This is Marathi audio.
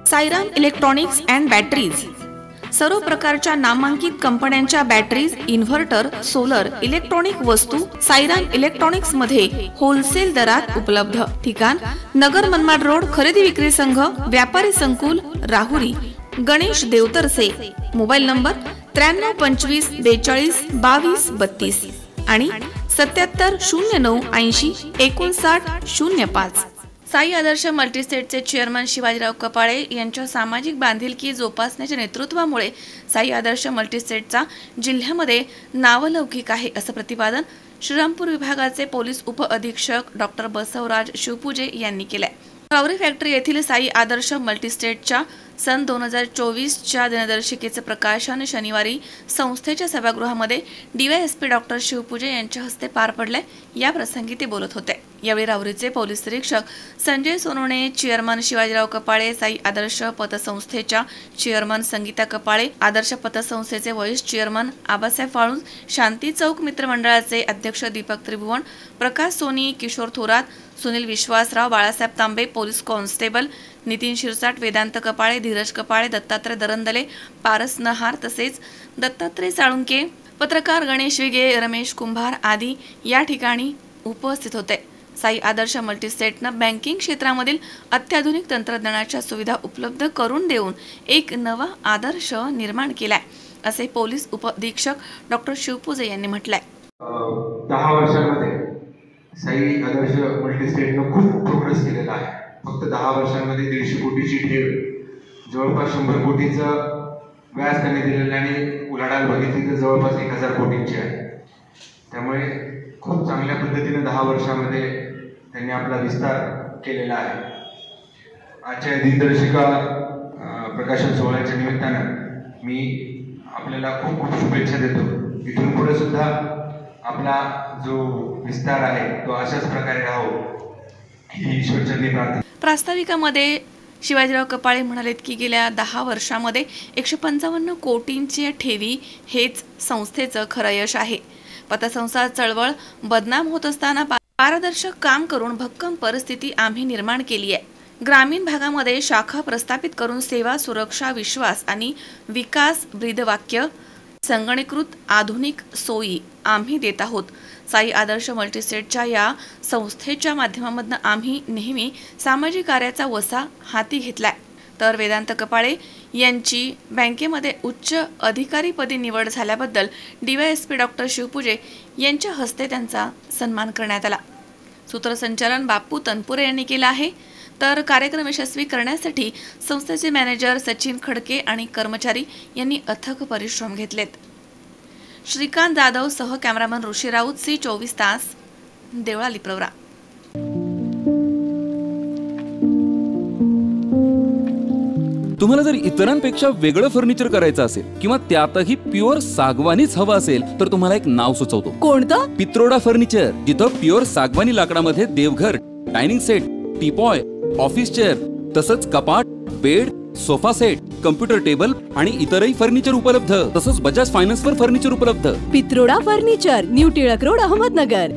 साईराम इलेक्ट्रॉनिक्स अँड बॅटरीज सर्व प्रकारच्या नामांकित कंपन्यांच्या बॅटरीज, इन्व्हर्टर, सोलर, इलेक्ट्रॉनिक वस्तू साईराम इलेक्ट्रॉनिक्स मध्ये होलसेल दरात उपलब्ध। ठिकाण नगर मनमाड रोड, खरेदी विक्री संघ, व्यापारी संकुल, राहुरी। गणेश देवतरसे। मोबाईल नंबर 93 25 42 22 32 आणि 77 09 80 59 05। साई आदर्श मल्टीस्टेटचे चेअरमन शिवाजीराव कपाळे यांच्या सामाजिक बांधिलकी जोपासण्याच्या नेतृत्वामुळे साई आदर्श मल्टीस्टेटचा जिल्ह्यामध्ये नावलौकिक आहे, असं प्रतिपादन श्रीरामपूर विभागाचे पोलीस उप अधीक्षक डॉक्टर बसवराज शिवपूजे यांनी केले। रावरी फॅक्टरी येथील साई आदर्श मल्टीस्टेटच्या सन 2024च्या दिनदर्शिकेचे प्रकाशन शनिवारी संस्थेच्या सभागृहामध्ये डीवायएसपी डॉक्टर शिवपूजे यांच्या हस्ते पार पडले। या प्रसंगी ते बोलत होते। यावेळी रावरीचे पोलीस निरीक्षक संजय सोनवणे, चेअरमन शिवाजीराव कपाळे, साई आदर्श पतसंस्थेच्या चेअरमन संगीता कपाळे, आदर्श पतसंस्थेचे व्हाईस चेअरमन आबासाहेब फाळुंज, शांती चौक मित्रमंडळाचे अध्यक्ष दीपक त्रिभुवन, प्रकाश सोनी, किशोर थोरात, सुनील विश्वासराव, बाळासाहेब तांबे, पोलीस कॉन्स्टेबल नितीन शिरसाट, वेदांत कपाळे, धीरज कपाळे, दत्तात्रय दरंदले, पारस नहार तसेच दत्तात्रय साळुंके, पत्रकार गणेश विगे, रमेश कुंभार आदी या ठिकाणी उपस्थित होते। साई आदर्श मल्टीस्टेटनं बँकिंग क्षेत्रामधील अत्याधुनिक तंत्रज्ञानाच्या सुविधा उपलब्ध करून देऊन एक नवा आदर्श निर्माण केलाय, असे पोलीस उपअधीक्षक डॉक्टर शिवपूजे यांनी म्हटलंय। 10 वर्षांमध्ये साई आदर्श मल्टीस्टेटनं खूप प्रोग्रेस केलेला आहे। फक्त 10 वर्षांमध्ये 150 कोटीची ठेव, जवळपास 100 कोटीचं व्याज त्यांनी दिलेलं आणि उलाढाल बघितली तर जवळपास 1000 कोटींची आहे। त्यामुळे खूप चांगल्या पद्धतीने 10 वर्षांमध्ये त्यांनी आपला विस्तार केलेला आहे। आजच्या दिनदर्शिका प्रकाशन सोहळ्याच्या निमित्तानं मी आपल्याला खूप खूप शुभेच्छा देतो। इथून पुढे सुद्धा आपला जो विस्तार आहे तो अशाच प्रकारे राहो ही ईश्वरचरणी प्रार्थना। प्रास्ताविकामध्ये शिवाजीराव कपाळे म्हणालेत की गेल्या 10 वर्षांमध्ये 155 कोटींची ठेवी हेच संस्थेचं खरं यश आहे। पतसंस्था चळवळ बदनाम होत असताना पारदर्शक काम करून भक्कम परिस्थिती आम्ही निर्माण केली आहे। ग्रामीण भागामध्ये शाखा प्रस्थापित करून सेवा, सुरक्षा, विश्वास आणि विकास ब्रीदवाक्य संगणकीकृत आधुनिक सोयी आम्ही देत आहोत। साई आदर्श मल्टीस्टेटच्या या संस्थेच्या माध्यमातून आम्ही नेहमी सामाजिक कार्याचा वसा हाती घेतलाय। तर वेदांत कपाळे यांची बँकेमध्ये उच्च अधिकारीपदी निवड झाल्याबद्दल डीवायएसपी डॉक्टर शिवपूजे यांच्या हस्ते त्यांचा सन्मान करण्यात आला। सूत्रसंचालन बापू तनपुरे यांनी केलं आहे। तर कार्यक्रम यशस्वी करण्यासाठी संस्थेचे मॅनेजर सचिन खडके आणि कर्मचारी यांनी अथक परिश्रम घेतलेत। श्रीकांत जाधव सह कॅमेरामन ऋषी राऊत, C24 तास, देवळाली प्रवरा। तुम्हाला जर इतरांपेक्षा वेगळं फर्निचर करायचं असेल किंवा त्यातही प्युअर सागवानीच हवं असेल तर तुम्हाला एक नाव सुचवतो। कोणतं? पित्रोडा फर्निचर, जिथं प्युअर सागवानी लाकडामध्ये देवघर, dining set, teapoy, office chair तसंच कपाट, bed, sofa set, computer table आणि इतरही फर्निचर उपलब्ध। तसंच बजाज फायनान्सवर फर्निचर उपलब्ध। Pitroda furniture, new Tilak road, Ahmednagar.